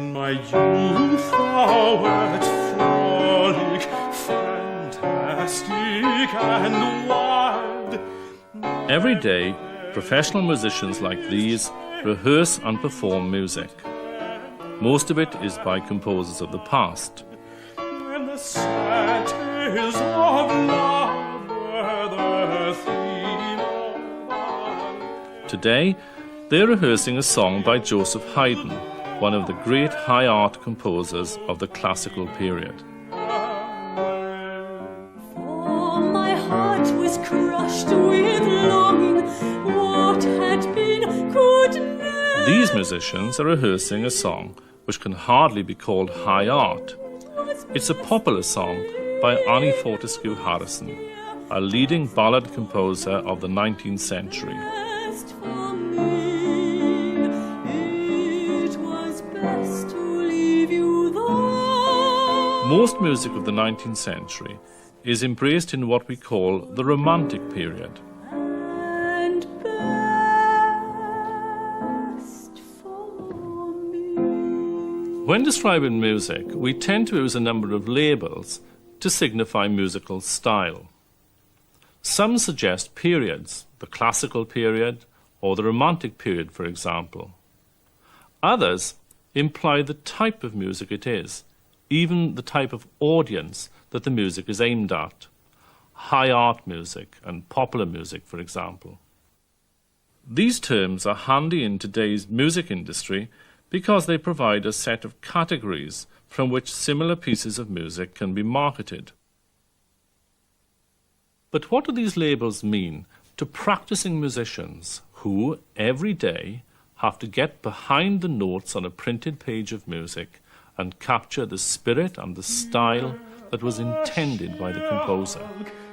In my youth thou wert frolic, fantastic and wild. Every day, professional musicians like these rehearse and perform music. Most of it is by composers of the past. When the sad tales of love were the theme of art. Today, they're rehearsing a song by Joseph Haydn, one of the great high art composers of the classical period. For my heart was crushed with longing, what had been could never. These musicians are rehearsing a song which can hardly be called high art. It's a popular song by Annie Fortescue Harrison, a leading ballad composer of the 19th century. Most music of the 19th century is embraced in what we call the Romantic period. And best for me. When describing music, we tend to use a number of labels to signify musical style. Some suggest periods, the classical period or the Romantic period, for example. Others imply the type of music it is, even the type of audience that the music is aimed at. High art music and popular music, for example. These terms are handy in today's music industry because they provide a set of categories from which similar pieces of music can be marketed. But what do these labels mean to practicing musicians who, every day, have to get behind the notes on a printed page of music and capture the spirit and the style that was intended by the composer?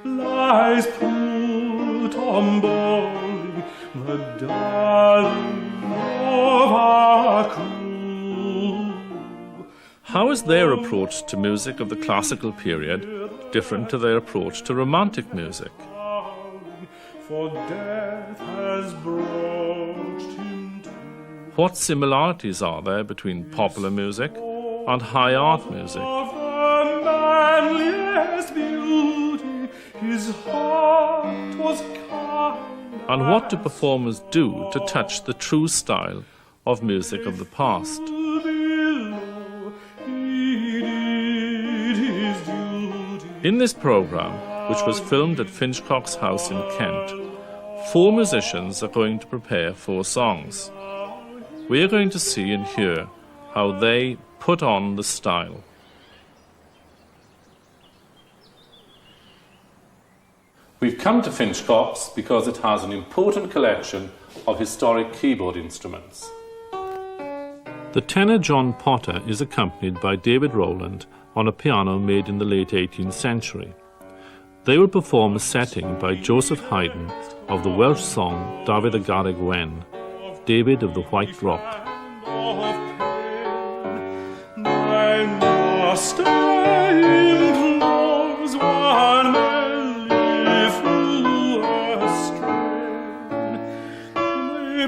Lies put on bowling, the darling of our crew. How is their approach to music of the classical period different to their approach to Romantic music? For death has broached him to. What similarities are there between popular music and high art music? Of the manliest beauty, his heart was kind. And what do performers do to touch the true style of music of the past? Below, he did his duty. In this programme, which was filmed at Finchcock's house in Kent, 4 musicians are going to prepare 4 songs. We are going to see and hear how they put on the style. We've come to Finchcock's because it has an important collection of historic keyboard instruments. The tenor John Potter is accompanied by David Rowland on a piano made in the late 18th century. They will perform a setting by Joseph Haydn of the Welsh song Dafydd y Garreg Wen, David of the White Rock.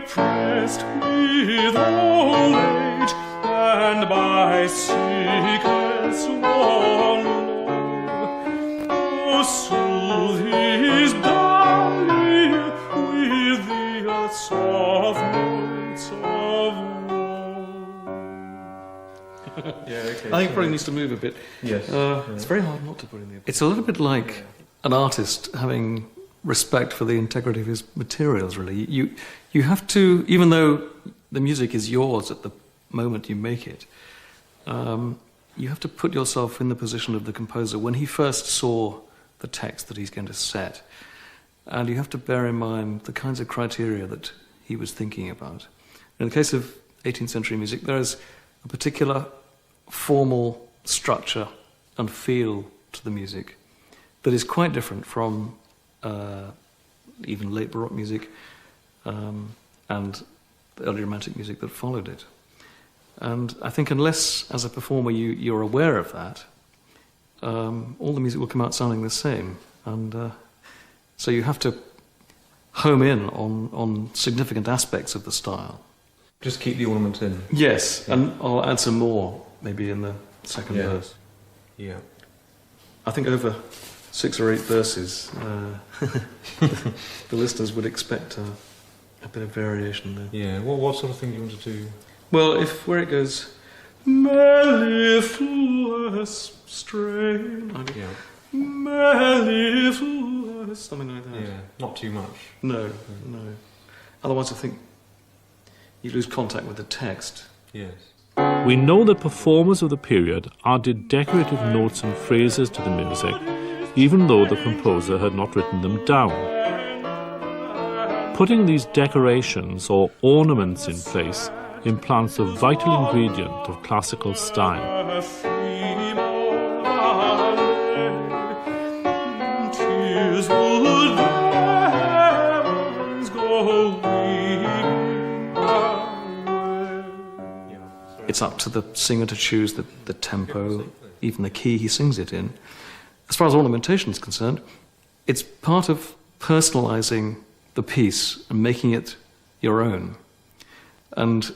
Pressed with old age and by sickness worn low, oh, soothe his darling with the soft notes of woe. Yeah, okay. I think it probably needs to move a bit. Yes. It's very hard not to put in the. It's a little bit like an artist having respect for the integrity of his materials, really. You have to, even though the music is yours at the moment you make it, you have to put yourself in the position of the composer when he first saw the text that he's going to set. And you have to bear in mind the kinds of criteria that he was thinking about. In the case of 18th century music, there is a particular formal structure and feel to the music that is quite different from even late Baroque music and the early Romantic music that followed it. And I think unless, as a performer, you're aware of that, all the music will come out sounding the same. And so you have to home in on significant aspects of the style. Just keep the ornament in. Yes, and I'll add some more, maybe in the second verse. Yeah. I think over 6 or 8 verses, the listeners would expect a bit of variation there. Yeah. What sort of thing do you want to do? Well, where it goes, mellifluous strain, Yeah. mellifluous, something like that. Yeah. Not too much. No. Otherwise, I think you lose contact with the text. Yes. We know that performers of the period added decorative notes and phrases to the music, even though the composer had not written them down. Putting these decorations or ornaments in place implants a vital ingredient of classical style. It's up to the singer to choose the tempo, even the key he sings it in. As far as ornamentation is concerned, it's part of personalising the piece and making it your own. And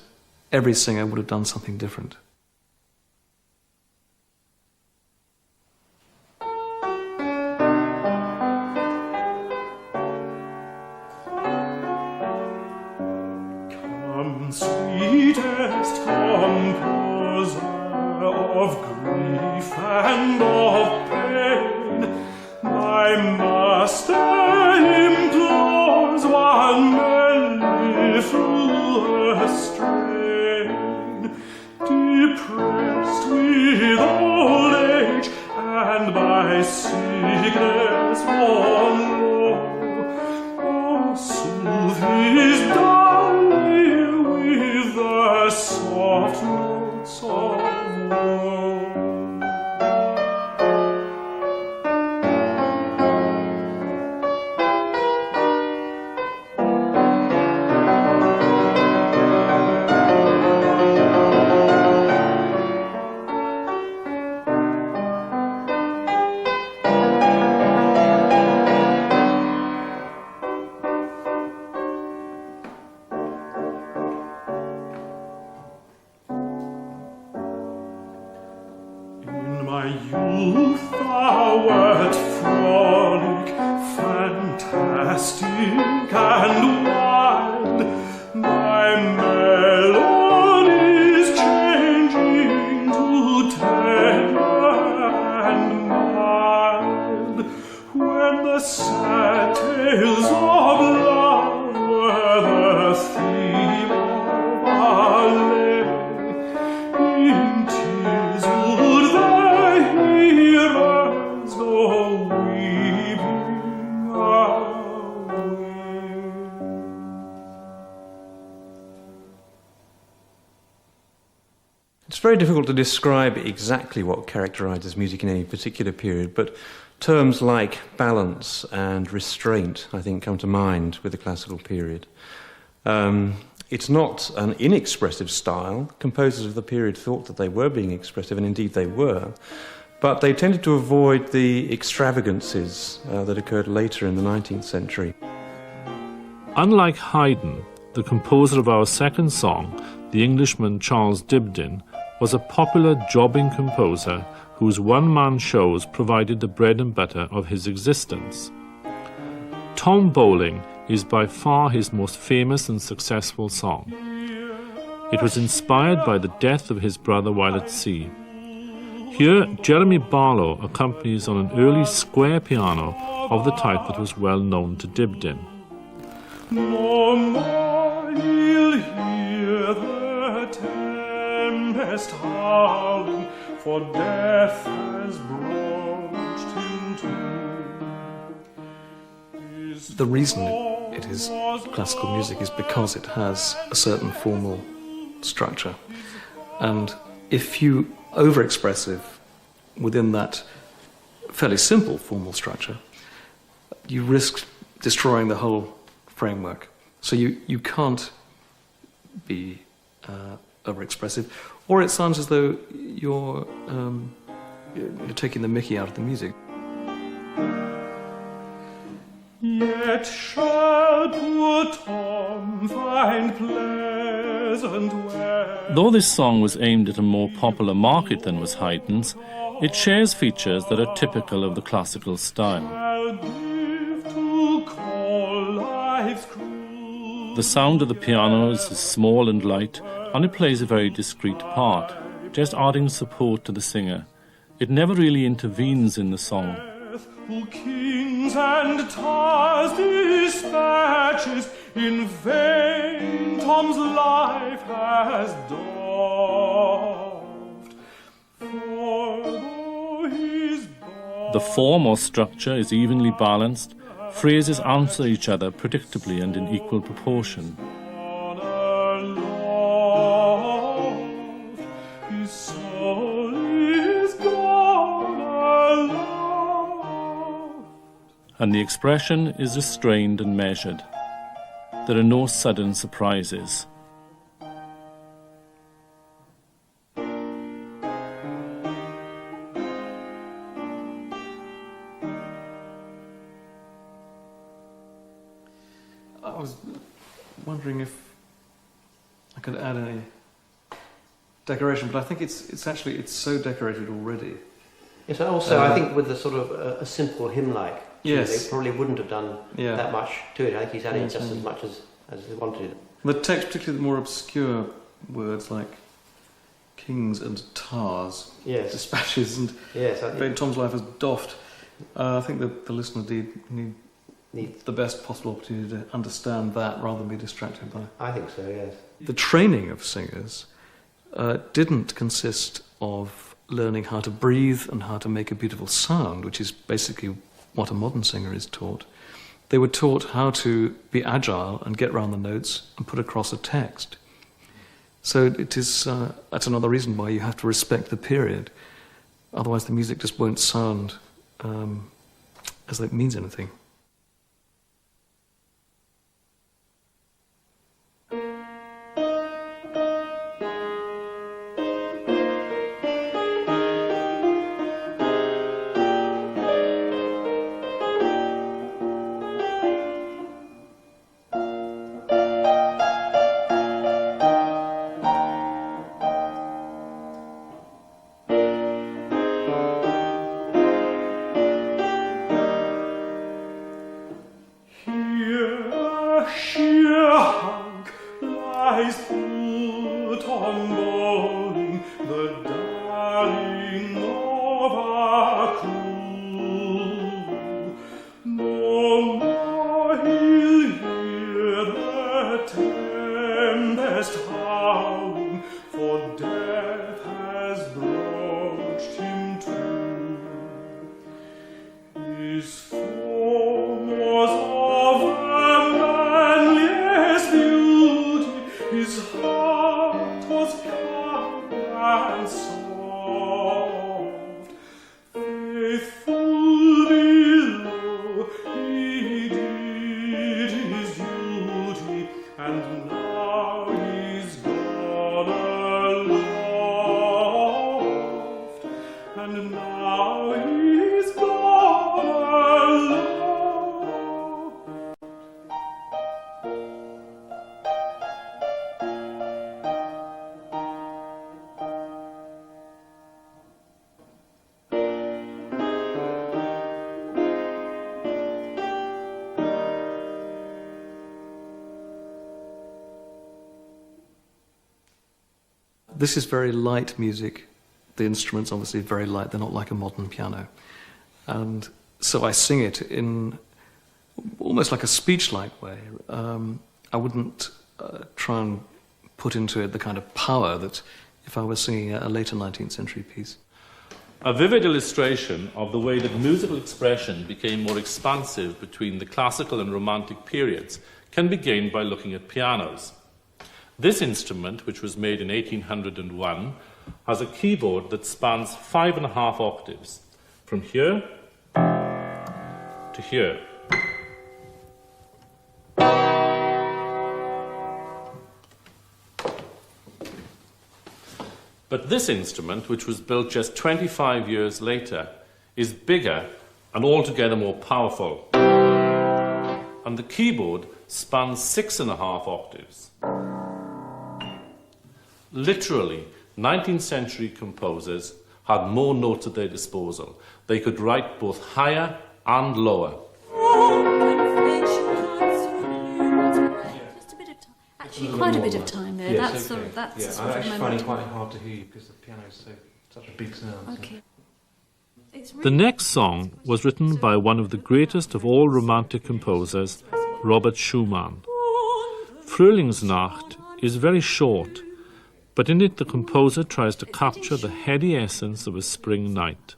every singer would have done something different. Come, sweetest composer of grief and of pain, my master implores one mellifluous strain, depressed with old age and by sickness worn low. Oh, soothe his dull ear with the soft notes of woe. In my youth thou wert frolic, fantastic and wild. My melodies changing to tender and mild. When the sad tales of love were the theme of our lay, in tears would the heroes go weeping away. It's very difficult to describe exactly what characterises music in any particular period, but terms like balance and restraint, I think, come to mind with the classical period. It's not an inexpressive style. Composers of the period thought that they were being expressive, and indeed they were, but they tended to avoid the extravagances that occurred later in the 19th century. Unlike Haydn, the composer of our second song, the Englishman Charles Dibdin, was a popular jobbing composer whose one-man shows provided the bread and butter of his existence. Tom Bowling is by far his most famous and successful song. It was inspired by the death of his brother while at sea. Here, Jeremy Barlow accompanies on an early square piano of the type that was well known to Dibdin. No more he'll hear the tempest howling, for death has broached him to. The reason it is classical music is because it has a certain formal structure. And if you overexpressive within that fairly simple formal structure, you risk destroying the whole framework. So you can't be overexpressive, or it sounds as though you're taking the mickey out of the music. Yet shall poor Tom find pleasure pleasant way. Though this song was aimed at a more popular market than was Haydn's, it shares features that are typical of the classical style. I'll give to call life's crew. The sound of the pianos is small and light, and it plays a very discreet part, just adding support to the singer. It never really intervenes in the song. Who kings and tars dispatches, in vain Tom's life has doffed. For though he's The form or structure is evenly balanced. Phrases answer each other predictably and in equal proportion. born aloft, his soul is gone aloft. And the expression is restrained and measured. There are no sudden surprises. I was wondering if I could add any decoration, but I think it's actually so decorated already. Yes, also I think with the sort of a simple hymn-like, Yes. they probably wouldn't have done Yeah. that much to it. I think he's added just as much as they wanted. The text, particularly the more obscure words like kings and tars, Yes. dispatches, and Yes, I think Tom's life has doffed. I think the listener need Need- the best possible opportunity to understand that rather than be distracted by. I think so. Yes. The training of singers didn't consist of learning how to breathe and how to make a beautiful sound, which is basically what a modern singer is taught. They were taught how to be agile and get round the notes and put across a text. So it is that's another reason why you have to respect the period. Otherwise the music just won't sound as though it means anything. Here a sheer hunk lies put on bowling, the darling of our crew. No more he'll hear the tempest howling, for death has broached him to. His form was of a manliest beauty, his heart was kind and soft. Faithful below, he did his duty, and now he's gone aloft, and now he's gone aloft. This is very light music. The instruments obviously very light. They're not like a modern piano. And so I sing it in almost like a speech-like way. I wouldn't try and put into it the kind of power that if I was singing a later 19th century piece. A vivid illustration of the way that musical expression became more expansive between the classical and romantic periods can be gained by looking at pianos. This instrument, which was made in 1801, has a keyboard that spans 5.5 octaves, from here to here. But this instrument, which was built just 25 years later, is bigger and altogether more powerful. And the keyboard spans 6.5 octaves. Literally, 19th century composers had more notes at their disposal. They could write both higher and lower. Just a bit of time. Actually, quite a bit of time there. Yes, That's okay. that's Yeah, sort I'm of actually moment. finding it quite hard to hear you because the piano is such a big sound. Okay. It's The really next song was written by one of the greatest of all Romantic composers, Robert Schumann. Frühlingsnacht is very short, but in it the composer tries to capture the heady essence of a spring night.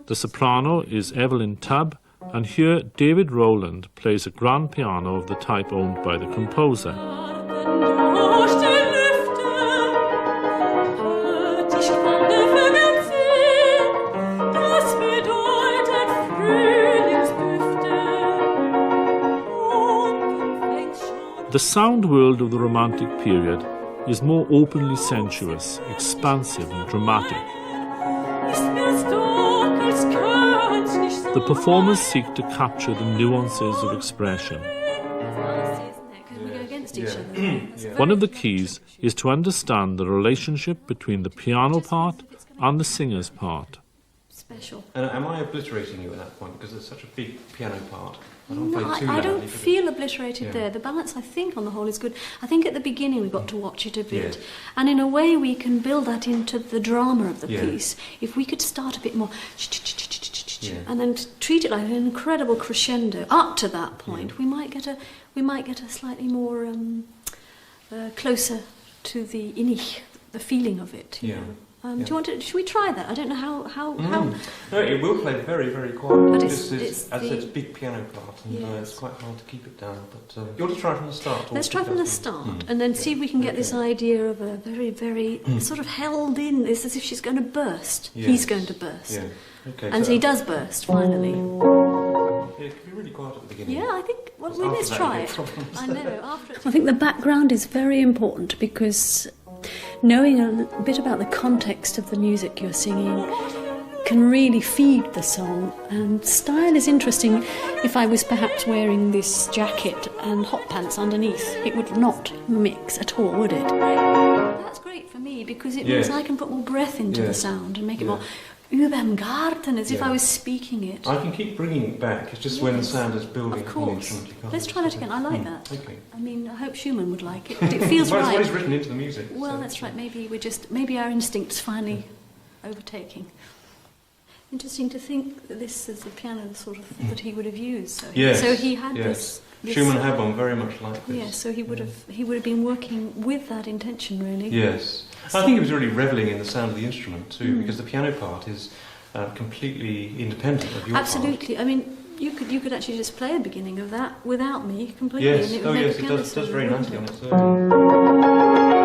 The soprano is Evelyn Tubb, and here David Rowland plays a grand piano of the type owned by the composer. durch die Lüfte hört ich Klang der Vögel ziehen. Das bedeutet Frühlingsdüfte. Und dann fängt's schon. The sound world of the Romantic period is more openly sensuous, expansive and dramatic. Ist mir's dunkel, es könnte nicht so The performers seek to capture the nuances of expression. Can we go against each other? That's One of the very- keys is to understand the relationship between the piano part and the singer's part. special. And am I obliterating you at that point because there's such a big piano part? I don't No, play too I loudly, don't but feel obliterated Yeah. there. The balance, I think, on the whole, is good. I think at the beginning we got to watch it a bit. Yeah. And in a way we can build that into the drama of the Yeah. piece. If we could start a bit more Yeah. and then treat it like an incredible crescendo up to that point, we might get a slightly more closer to the inich, the feeling of it. you Yeah. know. Yeah. Do you want to? Should we try that? I don't know how. No, it will play very, very quiet. But This it's is, as I said, the- it's big piano part, and Yes. it's quite hard to keep it down. But you want to try from the start? or Let's try pick from up the on- start and then see if we can get this idea of a very, very sort of held in. It's as if she's going to burst. Yes. He's going to burst. Yeah. Okay. And so he does burst, finally. Yeah, it can be really quiet at the beginning. Yeah, I think, well, After let's that, try you it. get problems. I know, after I think the background is very important because knowing a bit about the context of the music you're singing can really feed the song. And style is interesting. If I was perhaps wearing this jacket and hot pants underneath, it would not mix at all, would it? That's great for me because it means Yes. I can put more breath into the Yes. sound and make it Yeah. more überm Garten, as if Yeah. I was speaking it. I can keep bringing it back. It's just when the Yes. sound is building. Of in the course. instrument, you can't Let's try that again. I like that. Okay. I mean, I hope Schumann would like it, but it feels Well, it's what right. is written into the music. Well, so- that's right. Maybe our instincts finally overtaking. Interesting to think that this is the piano sort of that he would have used. Yes. So he had yes. this. Schumann had one very much like this. Yes. So he would have been working with that intention, really. Yes. I think he was really revelling in the sound of the instrument too, because the piano part is completely independent of your Absolutely. I mean, you could actually just play a beginning of that without me part. completely. Yes. And it would Oh, make yes. a It piano does solo, very wouldn't nicely it? on its own.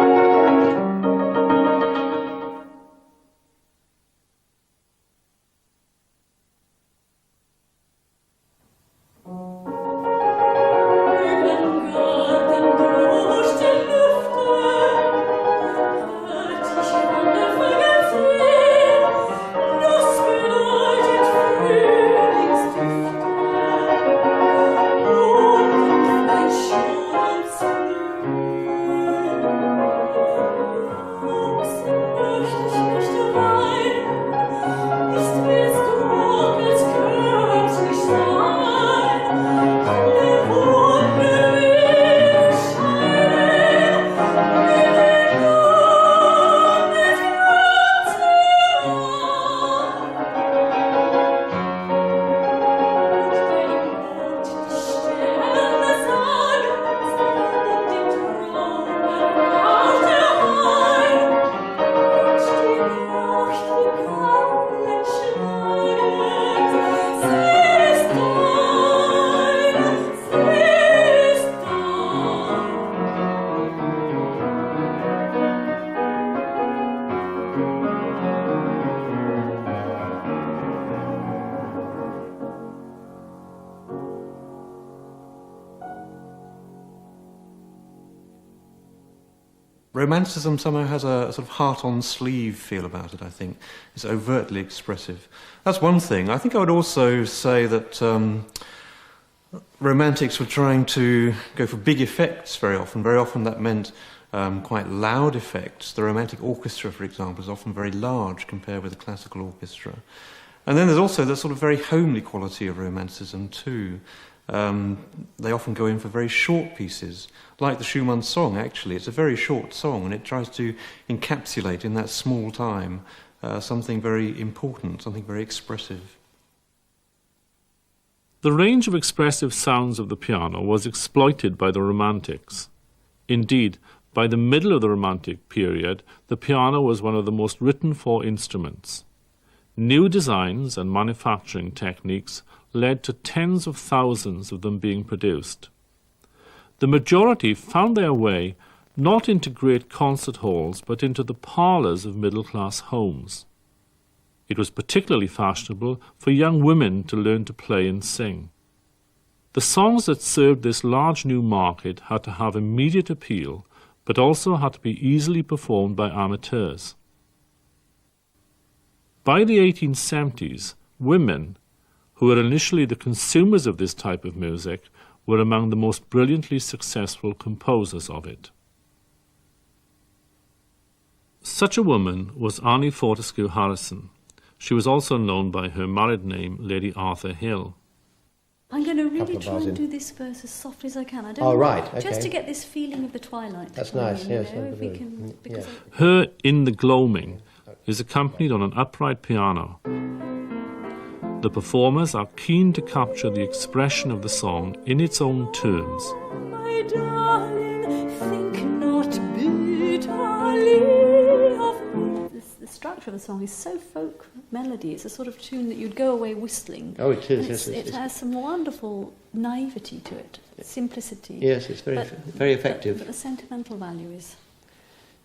Romanticism somehow has a sort of heart-on-sleeve feel about it, I think. It's overtly expressive. That's one thing. I think I would also say that Romantics were trying to go for big effects very often. Very often that meant quite loud effects. The romantic orchestra, for example, is often very large compared with the classical orchestra. And then there's also the sort of very homely quality of Romanticism too. They often go in for very short pieces, like the Schumann song, actually. It's a very short song, and it tries to encapsulate in that small time something very important, something very expressive. The range of expressive sounds of the piano was exploited by the Romantics. Indeed, by the middle of the Romantic period, the piano was one of the most written-for instruments. New designs and manufacturing techniques led to tens of thousands of them being produced. The majority found their way not into great concert halls, but into the parlours of middle-class homes. It was particularly fashionable for young women to learn to play and sing. The songs that served this large new market had to have immediate appeal, but also had to be easily performed by amateurs. By the 1870s, women, who were initially the consumers of this type of music, were among the most brilliantly successful composers of it. Such a woman was Annie Fortescue Harrison. She was also known by her married name, Lady Arthur Hill. I'm going to really try and do this verse as softly as I can. I don't Oh, know, right, okay. Just to get this feeling of the twilight. That's nice, yes. If we can, because Her In the Gloaming is accompanied on an upright piano. The performers are keen to capture the expression of the song in its own terms. my darling, think not bitterly of me. The structure of the song is so folk melody. It's a sort of tune that you'd go away whistling. Oh, it is, And yes. it has some wonderful naivety to it, simplicity. Yes, it's very effective. But the sentimental value is...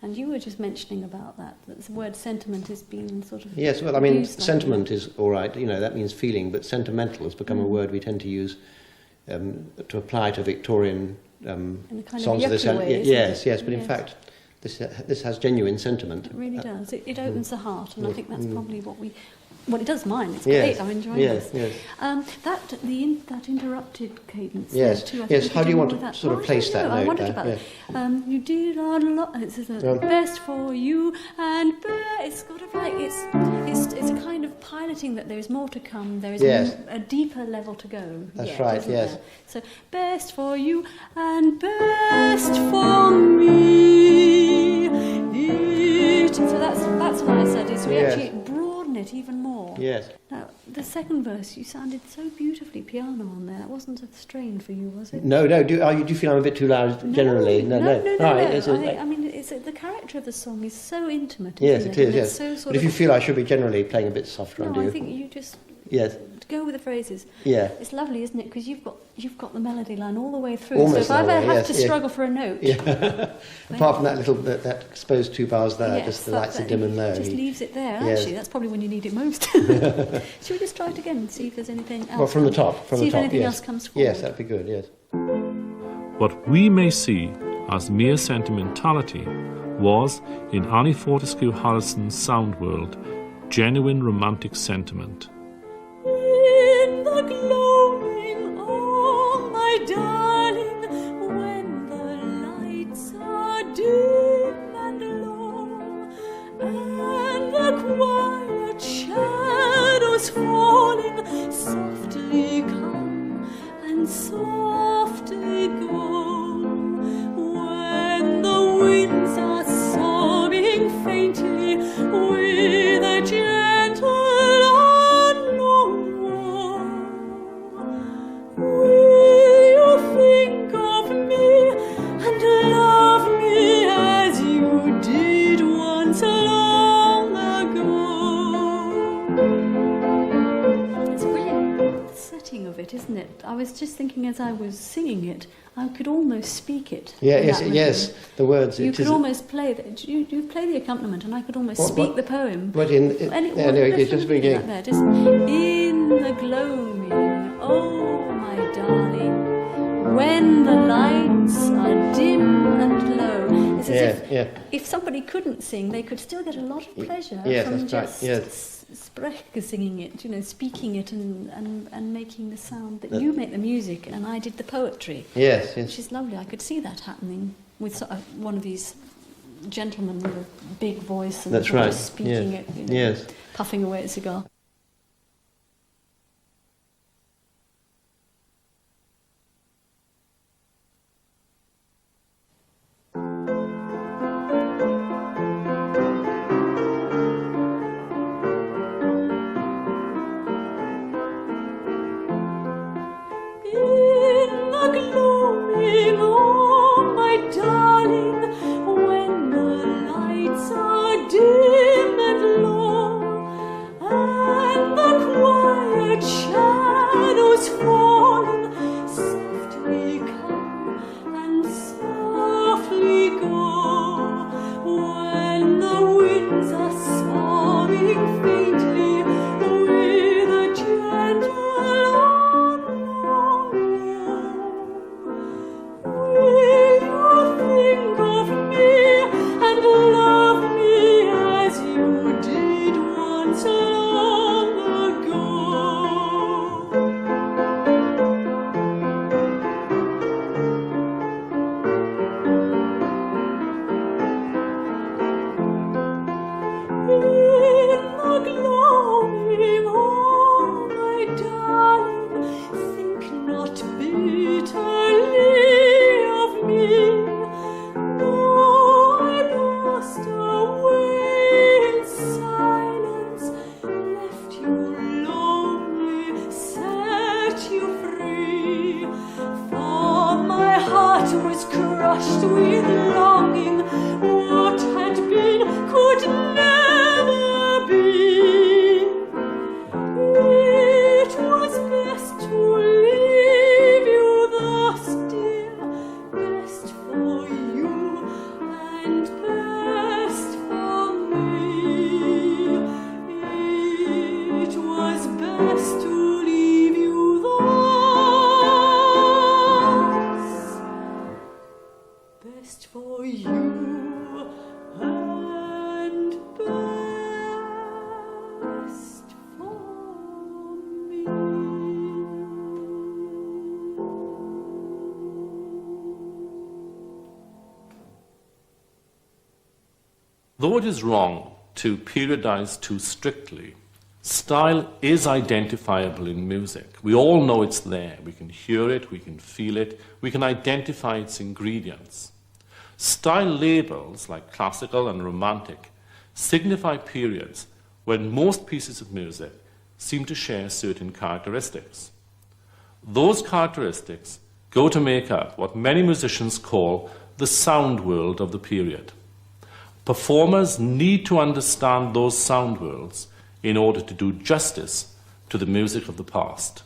And you were just mentioning about that the word sentiment has been sort of... Yes, well, I mean, used like sentiment is all right, that means feeling, but sentimental has become a word we tend to use to apply to Victorian in a kind songs of of this yucky way, isn't yes, it? but in fact, this has genuine sentiment. It really does. It opens the heart, and I think that's probably what we... Well, it does mine. It's Yes, great. I'm enjoying yes, this. yes. That interrupted cadence. Yes, too, I yes. think How do you want with to that. sort of place that I note wondered there? about Yes. it. You did a lot. It's best for you and it's sort of like it's a kind of piloting that there is more to come. There is Yes. a deeper level to go. That's yet, right, isn't yes. there? So best for you and best for me. So that's what I said. Is we Yes. actually broaden it even more. Yes. Now, the second verse, you sounded so beautifully piano on there. That wasn't a strain for you, was it? No. Do you feel I'm a bit too loud generally? No. No. Right, I mean, the character of the song is so intimate. Yes, isn't it is. And Yes. it's so sort But if you of, feel I should be generally playing a bit softer, no, I do. I think you just Yes. go with the phrases. Yeah. It's lovely, isn't it? Because you've got the melody line all the way through. Almost so if I all the ever way, have yes, to yeah. struggle for a note, Yeah. Apart from that exposed 2 bars there, yes, just the lights are that dim and low. just leaves it there. Yes. Actually, that's probably when you need it most. Should we just try it again and see if there's anything else? Well, from the comes- top. From see the if top. anything Yes. else comes forward. Yes, that'd be good. Yes. What we may see as mere sentimentality was, in Annie Fortescue Harrison's sound world, genuine romantic sentiment. In the gloaming, oh my darling, when the lights are dim and low, and the quiet shadows falling softly come and softly go, when the winds are sobbing faintly with a gentle unknown woe, will you think of me and love me as you did once long ago? It's a brilliant setting of it, isn't it? I was just thinking as I was singing it, I could almost speak it. Yeah. in Yes. that rhythm. Yes. The words. You it could is- almost play you play the accompaniment, and I could almost speak the poem. But in Just just beginning. there, just in the gloaming, oh my darling, when the lights are dim and low. It's as if if somebody couldn't sing, they could still get a lot of pleasure Yes, from that's right, just yes. singing it, speaking it and making the sound that you make the music and I did the poetry. Yes. Which is lovely. I could see that happening. with one of these gentlemen with a big voice and That's right. speaking Yes. it, Yes. puffing away at a cigar. Though it is wrong to periodize too strictly, style is identifiable in music. We all know it's there. We can hear it, we can feel it, we can identify its ingredients. Style labels, like classical and romantic, signify periods when most pieces of music seem to share certain characteristics. Those characteristics go to make up what many musicians call the sound world of the period. Performers need to understand those sound worlds in order to do justice to the music of the past.